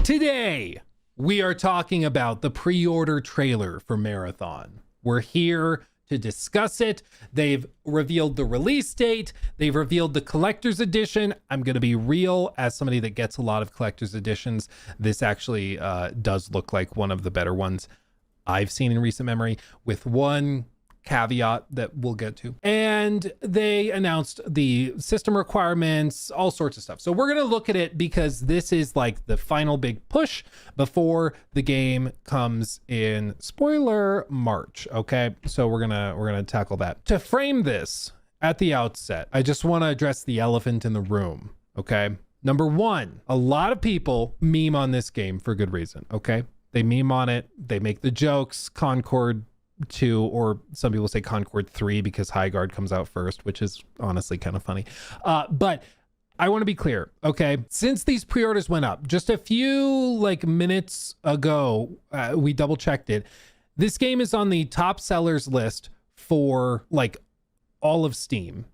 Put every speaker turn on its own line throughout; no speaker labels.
Today, we are talking about the pre-order trailer for Marathon. We're here to discuss it. They've revealed the release date. They've revealed the collector's edition. I'm going to be real, as somebody that gets a lot of collector's editions, this actually does look like one of the better ones I've seen in recent memory, with one caveat that we'll get to. And they announced the system requirements, all sorts of stuff. So we're going to look at it because this is like the final big push before the game comes in, spoiler, March. Okay, so we're gonna tackle that. To frame this at the outset, I just want to address the elephant in the room. Okay, number one, a lot of people meme on this game for good reason. Okay, they meme on it, they make the jokes, Concord 2, or some people say Concord 3 because High Guard comes out first, which is honestly kind of funny. But I want to be clear, okay? Since these pre-orders went up just a few minutes ago, we double checked it. This game is on the top sellers list for all of Steam.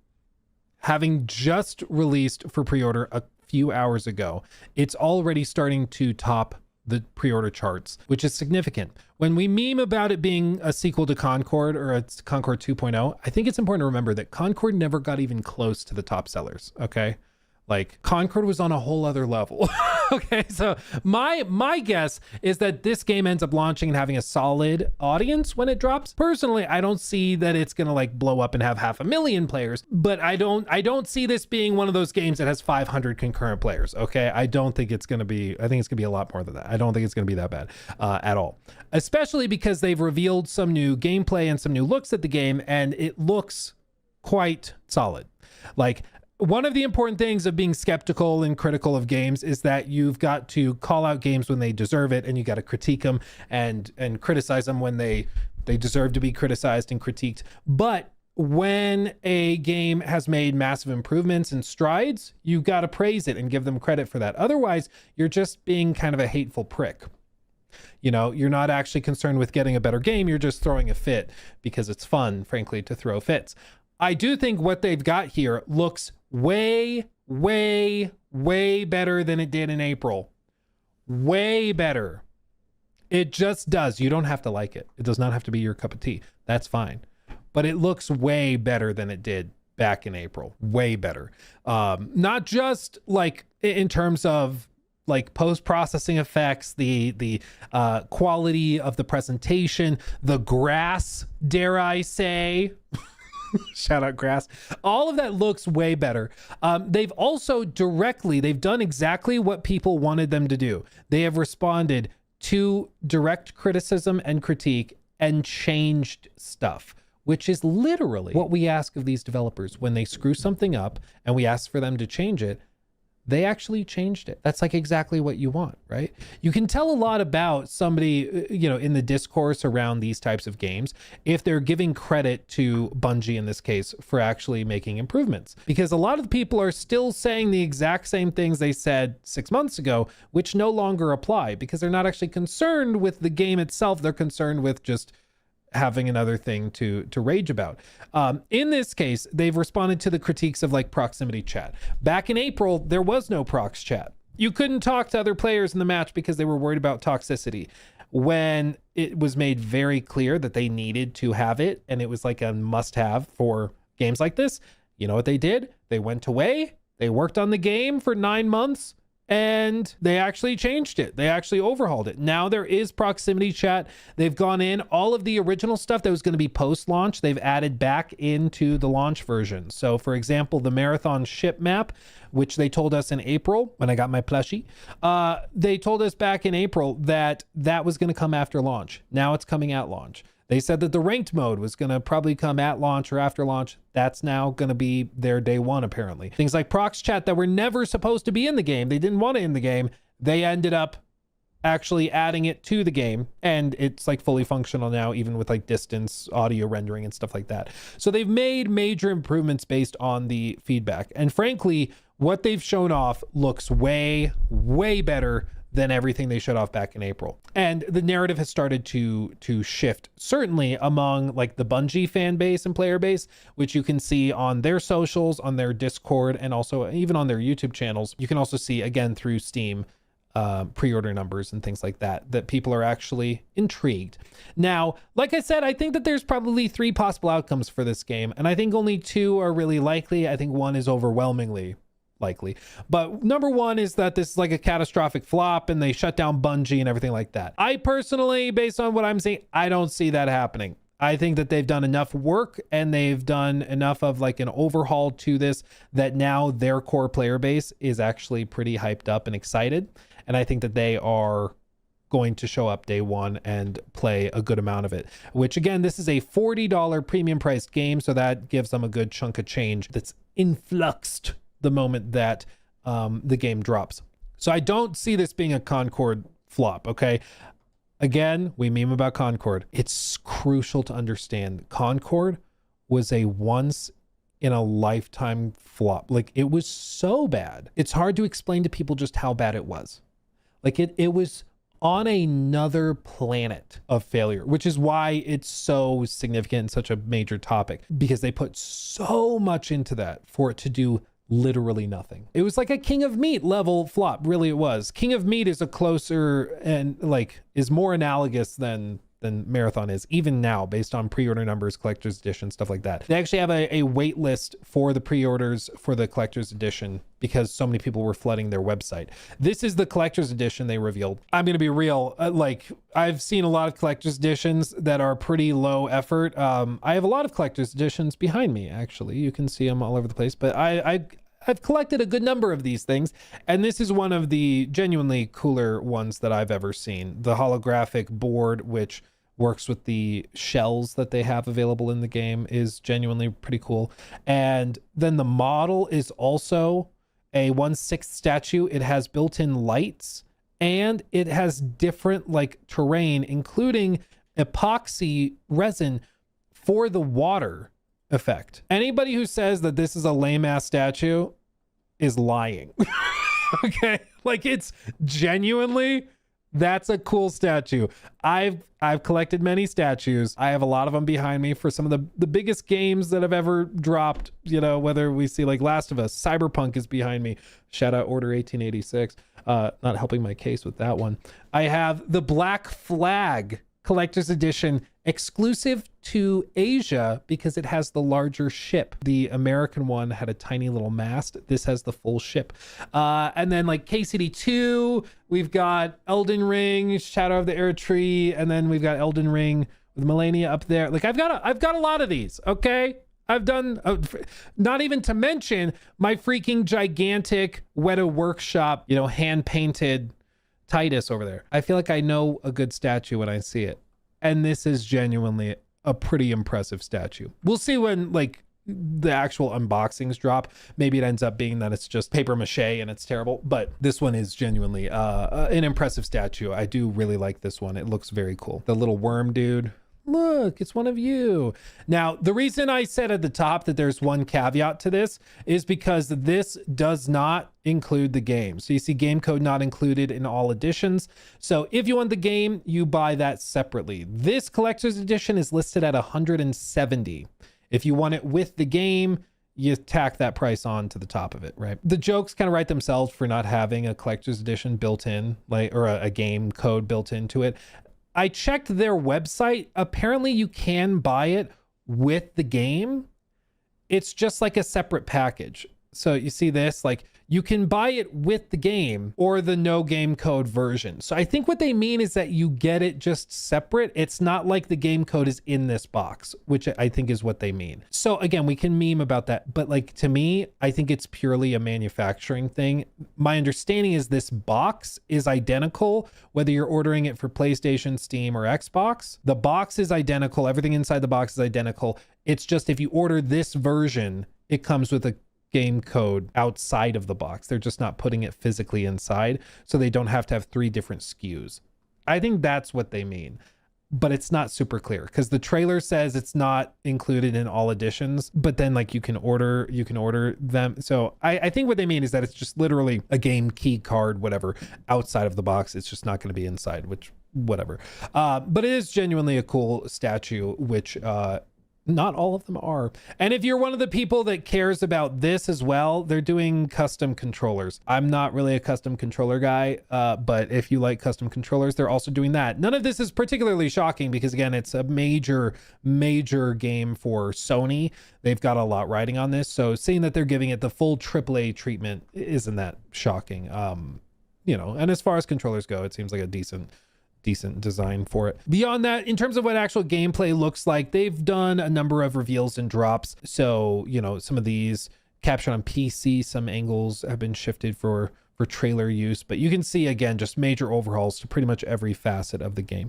Having just released for pre-order a few hours ago, it's already starting to top the pre-order charts, which is significant. When we meme about it being a sequel to Concord, or it's Concord 2.0, I think it's important to remember that Concord never got even close to the top sellers, okay? Concord was on a whole other level. Okay, so my guess is that this game ends up launching and having a solid audience when it drops. Personally, I don't see that it's gonna blow up and have 500,000 players, but I don't see this being one of those games that has 500 concurrent players. Okay, I don't think it's gonna be. I think it's gonna be a lot more than that. I don't think it's gonna be that bad at all, especially because they've revealed some new gameplay and some new looks at the game, and it looks quite solid. One of the important things of being skeptical and critical of games is that you've got to call out games when they deserve it, and you got to critique them and criticize them when they deserve to be criticized and critiqued. But when a game has made massive improvements and strides, you've got to praise it and give them credit for that. Otherwise, you're just being kind of a hateful prick. You know, you're not actually concerned with getting a better game. You're just throwing a fit because it's fun, frankly, to throw fits. I do think what they've got here looks way better than it did in April. Way better. It just does. You don't have to like it. It does not have to be your cup of tea. That's fine. But it looks way better than it did back in April. Way better. Not just in terms of post-processing effects, the quality of the presentation, the grass, dare I say. Shout out grass. All of that looks way better. They've also they've done exactly what people wanted them to do. They have responded to direct criticism and critique and changed stuff, which is literally what we ask of these developers. When they screw something up and we ask for them to change it, they actually changed it. That's exactly what you want, right? You can tell a lot about somebody, in the discourse around these types of games, if they're giving credit to Bungie in this case for actually making improvements. Because a lot of the people are still saying the exact same things they said 6 months ago, which no longer apply because they're not actually concerned with the game itself. They're concerned with just having another thing to rage about. In this case, they've responded to the critiques of proximity chat. Back in April, there was no prox chat. You couldn't talk to other players in the match because they were worried about toxicity. When it was made very clear that they needed to have it, and it was a must-have for games like this, you know what they did? They went away, they worked on the game for 9 months, and they actually changed it. They actually overhauled it. Now there is proximity chat. They've gone in, all of the original stuff that was going to be post-launch, they've added back into the launch version. So for example, the Marathon ship map, which they told us in April when I got my plushie, they told us back in April that was going to come after launch. Now it's coming at launch. They said that the ranked mode was going to probably come at launch or after launch. That's now going to be their day one, apparently. Things like prox chat that were never supposed to be in the game, they didn't want it in the game, they ended up actually adding it to the game, and it's fully functional now, even with distance audio rendering and stuff like that. So they've made major improvements based on the feedback. And frankly, what they've shown off looks way better than everything they showed off back in April. And the narrative has started to shift, certainly among the Bungie fan base and player base, which you can see on their socials, on their Discord, and also even on their YouTube channels. You can also see, again, through Steam, pre-order numbers and things like that people are actually intrigued. Now, like I said, I think that there's probably 3 possible outcomes for this game, and I think only 2 are really likely. I think 1 is overwhelmingly likely, but number 1 is that this is like a catastrophic flop and they shut down Bungie and everything like that. I personally, based on what I'm seeing, I don't see that happening. I think that they've done enough work and they've done enough of like an overhaul to this that now their core player base is actually pretty hyped up and excited. And I think that they are going to show up day one and play a good amount of it, which again, this is a $40 premium priced game. So that gives them a good chunk of change that's influxed the moment that the game drops. So I don't see this being a Concord flop. Okay. Again, we meme about Concord. It's crucial to understand Concord was a once in a lifetime flop. Like, it was so bad. It's hard to explain to people just how bad it was. Like, it was on another planet of failure, which is why it's so significant and such a major topic, because they put so much into that for it to do literally nothing. It was like a King of Meat level flop. Really, it was. King of Meat is a closer and like is more analogous than Marathon is, even now, based on pre-order numbers, collector's edition, stuff like that. They actually have a wait list for the pre-orders for the collector's edition because so many people were flooding their website. This is the collector's edition they revealed. I'm going to be real. Like, I've seen a lot of collector's editions that are pretty low effort. I have a lot of collector's editions behind me, actually. You can see them all over the place, but I've collected a good number of these things, and this is one of the genuinely cooler ones that I've ever seen. The holographic board, which works with the shells that they have available in the game, is genuinely pretty cool. And then the model is also a 1/6 statue. It has built-in lights, and it has different like terrain, including epoxy resin for the water effect. Anybody who says that this is a lame ass statue is lying. Okay, like, it's genuinely, that's a cool statue. I've collected many statues. I have a lot of them behind me for some of the biggest games that have ever dropped, you know, whether we see like Last of Us, Cyberpunk is behind me. Shout out Order 1886. Not helping my case with that one. I have the Black Flag collector's edition, exclusive to Asia because it has the larger ship. The American one had a tiny little mast. This has the full ship. And then like KCD2, we've got Elden Ring, Shadow of the Air Tree, and then we've got Elden Ring with Melania up there. Like, I've got a lot of these, okay? I've done, not even to mention my freaking gigantic Weta Workshop, you know, hand-painted Titus over there. I feel like I know a good statue when I see it. And this is genuinely a pretty impressive statue. We'll see when like the actual unboxings drop. Maybe it ends up being that it's just paper mache and it's terrible, but this one is genuinely an impressive statue. I do really like this one. It looks very cool. The little worm dude. Look, it's one of you. Now, the reason I said at the top that there's one caveat to this is because this does not include the game. So you see game code not included in all editions. So if you want the game, you buy that separately. This collector's edition is listed at $170. If you want it with the game, you tack that price on to the top of it, right? The jokes kind of write themselves for not having a collector's edition built in, like, or a game code built into it. I checked their website. Apparently you can buy it with the game. It's just like a separate package. So you see this, like, you can buy it with the game or the no game code version. So I think what they mean is that you get it just separate. It's not like the game code is in this box, which I think is what they mean. So again, we can meme about that, but like, to me, I think it's purely a manufacturing thing. My understanding is this box is identical, whether you're ordering it for PlayStation, Steam, or Xbox. The box is identical. Everything inside the box is identical. It's just if you order this version, it comes with a game code outside of the box. They're just not putting it physically inside, so they don't have to have 3 different SKUs. I think that's what they mean, but it's not super clear because the trailer says it's not included in all editions, but then like you can order them. So I think what they mean is that it's just literally a game key card, whatever, outside of the box. It's just not going to be inside, which whatever. But it is genuinely a cool statue, which Not all of them are. And if you're one of the people that cares about this as well, they're doing custom controllers. I'm not really a custom controller guy, but if you like custom controllers, they're also doing that. None of this is particularly shocking because, again, it's a major game for Sony. They've got a lot riding on this. So seeing that they're giving it the full AAA treatment isn't that shocking. You know, and as far as controllers go, it seems like a decent design for it. Beyond that, in terms of what actual gameplay looks like, they've done a number of reveals and drops. So, you know, some of these captured on PC, some angles have been shifted for trailer use, but you can see, again, just major overhauls to pretty much every facet of the game.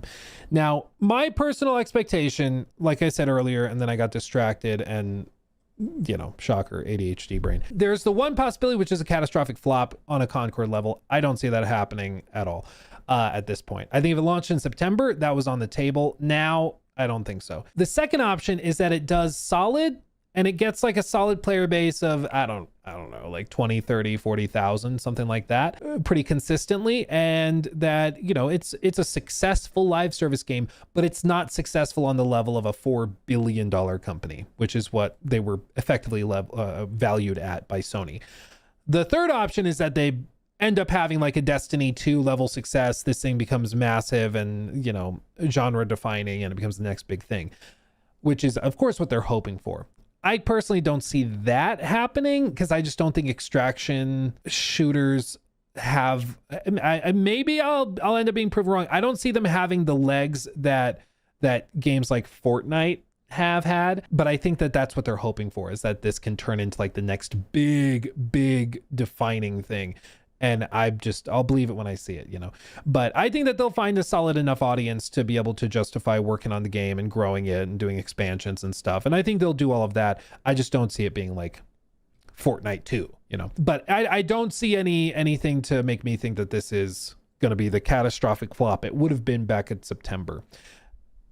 Now, my personal expectation, like I said earlier, and then I got distracted and, you know, shocker, ADHD brain. There's the one possibility, which is a catastrophic flop on a Concord level. I don't see that happening at all at this point. I think if it launched in September, that was on the table. Now, I don't think so. The second option is that it does solid and it gets like a solid player base of, I don't know, like 20, 30, 40,000, something like that, pretty consistently. And that, you know, it's a successful live service game, but it's not successful on the level of a $4 billion company, which is what they were effectively valued at by Sony. The third option is that they end up having like a Destiny 2 level success. This thing becomes massive and, you know, genre defining, and it becomes the next big thing, which is of course what they're hoping for. I personally don't see that happening because I just don't think extraction shooters have, maybe I'll end up being proven wrong. I don't see them having the legs that games like Fortnite have had, but I think that that's what they're hoping for, is that this can turn into like the next big defining thing. And I'll believe it when I see it, you know. But I think that they'll find a solid enough audience to be able to justify working on the game and growing it and doing expansions and stuff. And I think they'll do all of that. I just don't see it being like Fortnite 2, you know. But I don't see anything to make me think that this is going to be the catastrophic flop it would have been back in September.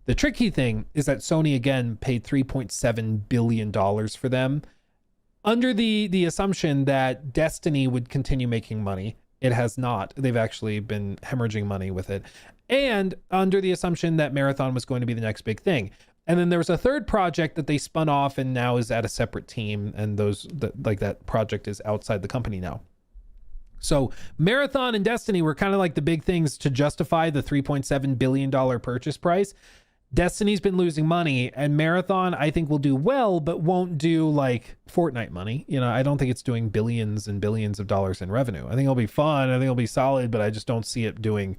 The tricky thing is that Sony, again, paid $3.7 billion for them, under the assumption that Destiny would continue making money. It has not. They've actually been hemorrhaging money with it. And under the assumption that Marathon was going to be the next big thing. And then there was a third project that they spun off and now is at a separate team. And that project is outside the company now. So Marathon and Destiny were kind of like the big things to justify the $3.7 billion purchase price. Destiny's been losing money, and Marathon I think will do well, but won't do like Fortnite money. You know, I don't think it's doing billions and billions of dollars in revenue. I think it'll be fun. I think it'll be solid, but I just don't see it doing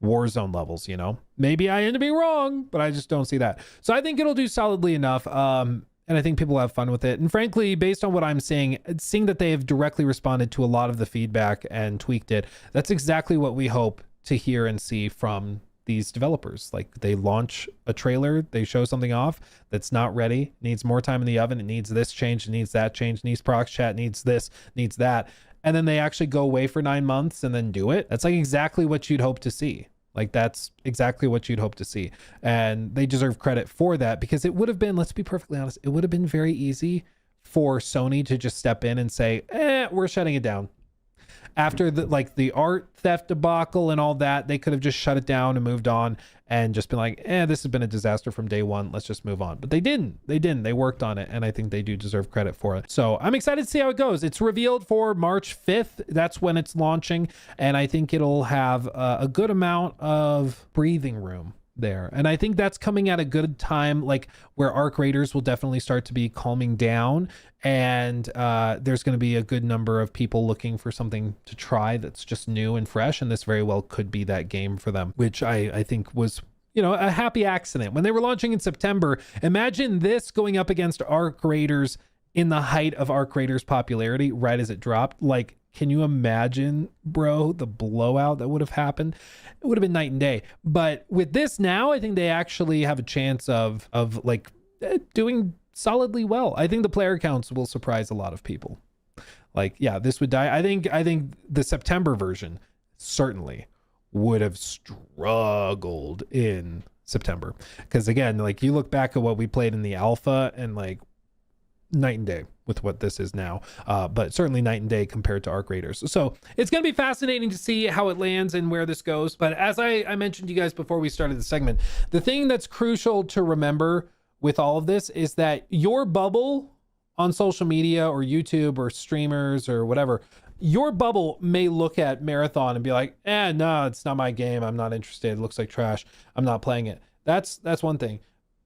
Warzone levels, you know. Maybe I end up being wrong, but I just don't see that. So I think it'll do solidly enough. And I think people will have fun with it. And frankly, based on what I'm seeing that they have directly responded to a lot of the feedback and tweaked it, that's exactly what we hope to hear and see from these developers. Like, they launch a trailer, they show something off that's not ready, needs more time in the oven, it needs this change, it needs that change, needs prox chat, needs this, needs that, and then they actually go away for 9 months and then do it. That's like exactly what you'd hope to see. Like, that's exactly what you'd hope to see, and they deserve credit for that, because it would have been, let's be perfectly honest, it would have been very easy for Sony to just step in and say, we're shutting it down. After the art theft debacle and all that, they could have just shut it down and moved on and just been like, this has been a disaster from day one. Let's just move on. But they didn't. They worked on it, and I think they do deserve credit for it. So I'm excited to see how it goes. It's revealed for March 5th. That's when it's launching, and I think it'll have a good amount of breathing room there. And I think that's coming at a good time, like where Arc Raiders will definitely start to be calming down, and there's going to be a good number of people looking for something to try that's just new and fresh, and this very well could be that game for them, which I think was, you know, a happy accident. When they were launching in September, imagine this going up against Arc Raiders in the height of Arc Raiders popularity right as it dropped. Like, can you imagine, bro, the blowout that would have happened? It would have been night and day. But with this now, I think they actually have a chance of like doing solidly well. I think the player counts will surprise a lot of people. Like, yeah, this would die. I think the September version certainly would have struggled in September. Because again, like, you look back at what we played in the alpha and like night and day with what this is now, but certainly night and day compared to Arc Raiders. So it's going to be fascinating to see how it lands and where this goes. But as I mentioned to you guys before we started the segment, the thing that's crucial to remember with all of this is that your bubble on social media or YouTube or streamers or whatever, your bubble may look at Marathon and be like, no, it's not my game. I'm not interested. It looks like trash. I'm not playing it. That's one thing.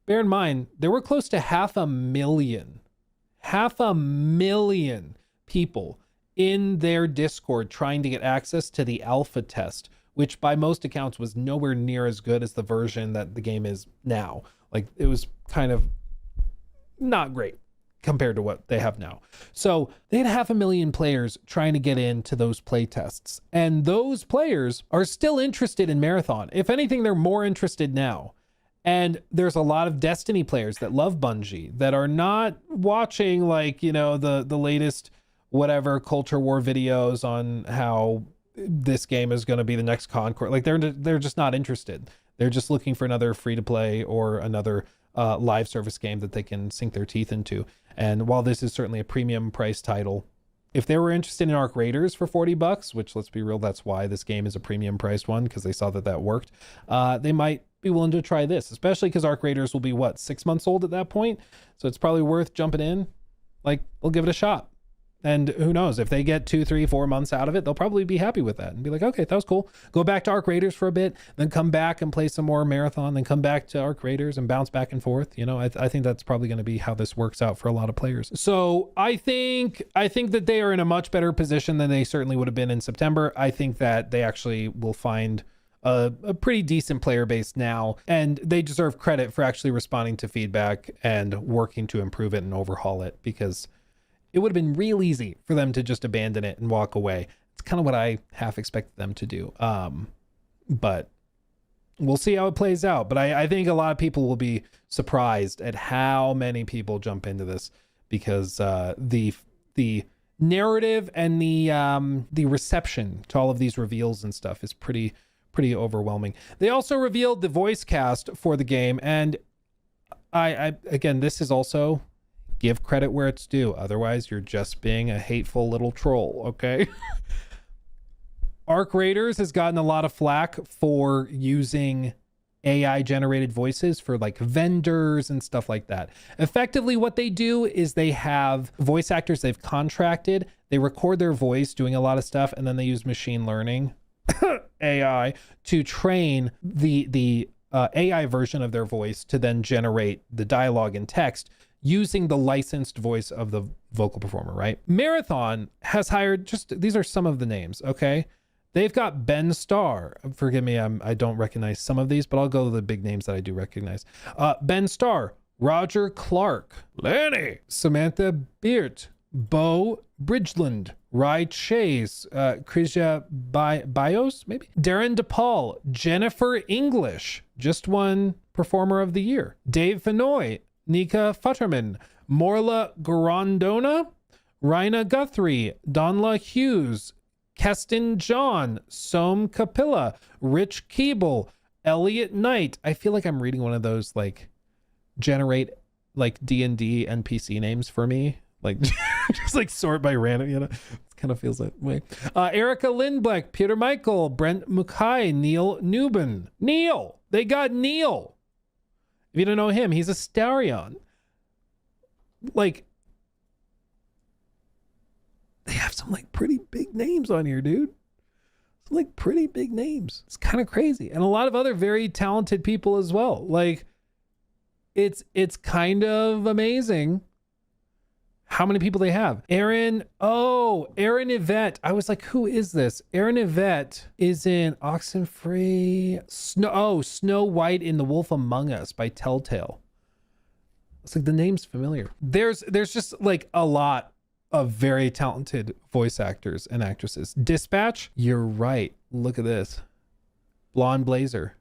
Bear in mind, there were close to 500,000 people in their Discord trying to get access to the alpha test, which by most accounts was nowhere near as good as the version that the game is now. Like, it was kind of not great compared to what they have now. So they had 500,000 players trying to get into those play tests. And those players are still interested in Marathon. If anything, they're more interested now. And there's a lot of Destiny players that love Bungie that are not watching, like, you know, the latest whatever culture war videos on how this game is going to be the next Concord. Like, they're just not interested. They're just looking for another free to play or another live service game that they can sink their teeth into. And while this is certainly a premium price title, if they were interested in Arc Raiders for $40, which, let's be real, that's why this game is a premium priced one, because they saw that worked, they might be willing to try this, especially because Arc Raiders will be 6 months old at that point. So it's probably worth jumping in. Like, we'll give it a shot. And who knows, if they get 2, 3, 4 months out of it, they'll probably be happy with that and be like, okay, that was cool. Go back to Arc Raiders for a bit, then come back and play some more Marathon, then come back to Arc Raiders and bounce back and forth. You know, I think that's probably going to be how this works out for a lot of players. So I think that they are in a much better position than they certainly would have been in September. I think that they actually will find a pretty decent player base now, and they deserve credit for actually responding to feedback and working to improve it and overhaul it, because it would have been real easy for them to just abandon it and walk away. It's kind of what I half expected them to do. But we'll see how it plays out. But I think a lot of people will be surprised at how many people jump into this, because the narrative and the reception to all of these reveals and stuff is pretty overwhelming. They also revealed the voice cast for the game, and I again, this is also, give credit where it's due. Otherwise, you're just being a hateful little troll, okay? Arc Raiders has gotten a lot of flack for using AI-generated voices for, like, vendors and stuff like that. Effectively, what they do is they have voice actors they've contracted. They record their voice doing a lot of stuff, and then they use machine learning, AI, to train the AI version of their voice to then generate the dialogue and text using the licensed voice of the vocal performer, right? Marathon has hired, these are some of the names, okay? They've got Ben Starr. Forgive me, I don't recognize some of these, but I'll go to the big names that I do recognize. Ben Starr, Roger Clark, Lenny, Samantha Beert, Bo Bridgeland, Rye Chase, Krisha Bios, maybe? Darren DePaul, Jennifer English, just won Performer of the Year. Dave Fenoy, Nika Futterman, Morla Grandona, Raina Guthrie, Donla Hughes, Keston John, Som Kapila, Rich Keeble, Elliot Knight. I feel like I'm reading one of those, like, generate, like, D&D NPC names for me. Like, just, like, sort by random, you know? It kind of feels that way. Erica Lindbeck, Peter Michael, Brent Mukai, Neil Newman. Neil! They got Neil! If you don't know him, he's a Starion. Like, they have some, like, pretty big names on here, dude. Some, like, pretty big names. It's kind of crazy. And a lot of other very talented people as well. Like, it's kind of amazing how many people they have. Aaron Yvette. I was like, who is this? Aaron Yvette is in Oxenfree. Snow White in The Wolf Among Us by Telltale. It's like, the name's familiar. There's just, like, a lot of very talented voice actors and actresses. Dispatch, you're right. Look at this. Blonde Blazer.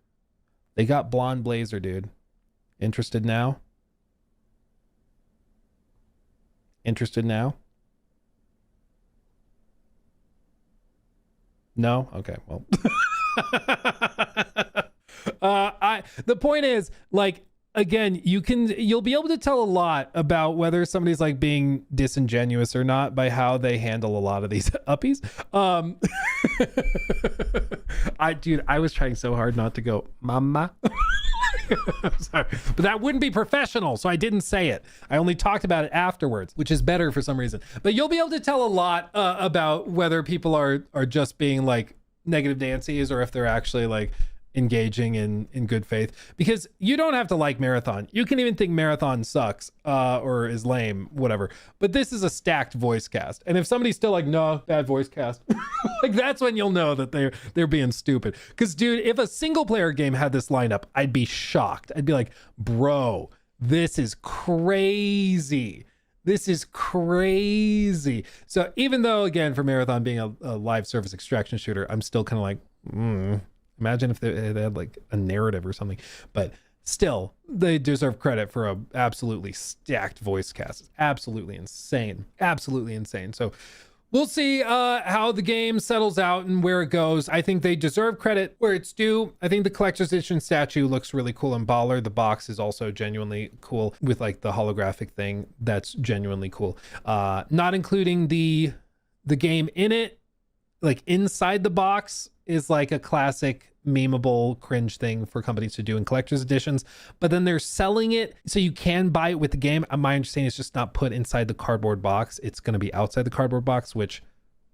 They got Blonde Blazer, dude. Interested now? Interested now? No? Okay, well. The point is, like, again, you'll be able to tell a lot about whether somebody's, like, being disingenuous or not by how they handle a lot of these uppies. I was trying so hard not to go, mama. Sorry. But that wouldn't be professional, so I didn't say it. I only talked about it afterwards, which is better for some reason. But you'll be able to tell a lot about whether people are just being like negative Nancy's or if they're actually like engaging in good faith, because you don't have to like Marathon. You can even think Marathon sucks or is lame, whatever. But this is a stacked voice cast. And if somebody's still like, no, bad voice cast, like that's when you'll know that they're being stupid. Because dude, if a single player game had this lineup, I'd be shocked. I'd be like, bro, this is crazy. This is crazy. So even though, again, for Marathon being a live service extraction shooter, I'm still kind of like, imagine if they had like a narrative or something. But still, they deserve credit for a absolutely stacked voice cast. It's absolutely insane. Absolutely insane. So we'll see how the game settles out and where it goes. I think they deserve credit where it's due. I think the collector's edition statue looks really cool and baller. The box is also genuinely cool with like the holographic thing. That's genuinely cool. Not including the game in it, like inside the box, is like a classic memeable cringe thing for companies to do in collector's editions, but then they're selling it so you can buy it with the game. My understanding is just not put inside the cardboard box. It's going to be outside the cardboard box, which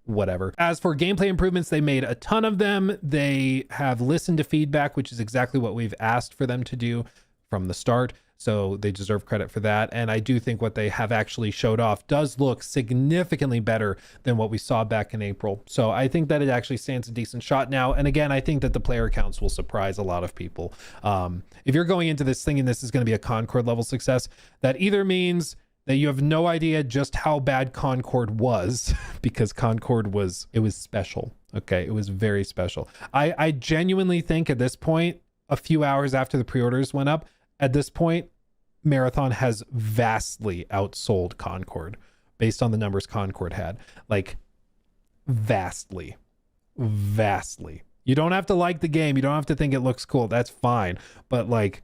whatever. As for gameplay improvements, they made a ton of them. They have listened to feedback, which is exactly what we've asked for them to do from the start. So they deserve credit for that. And I do think what they have actually showed off does look significantly better than what we saw back in April. So I think that it actually stands a decent shot now. And again, I think that the player counts will surprise a lot of people. If you're going into this thinking this is going to be a Concord level success, that either means that you have no idea just how bad Concord was, because Concord was special. Okay, it was very special. I genuinely think at this point, a few hours after the pre-orders went up, at this point, Marathon has vastly outsold Concord based on the numbers Concord had. Like, vastly. You don't have to like the game. You don't have to think it looks cool. That's fine. But, like,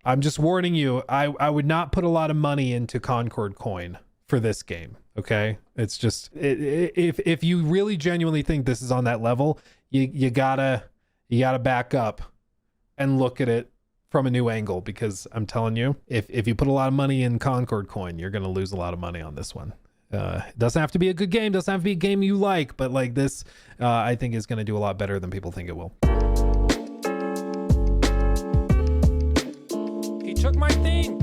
I'm just warning you, I would not put a lot of money into Concord coin for this game, okay? It's just, if you really genuinely think this is on that level, you gotta back up and look at it from a new angle, because I'm telling you, if you put a lot of money in Concord coin, you're going to lose a lot of money on this one. It doesn't have to be a good game, doesn't have to be a game you like, but like this, I think is going to do a lot better than people think it will. He took my thing.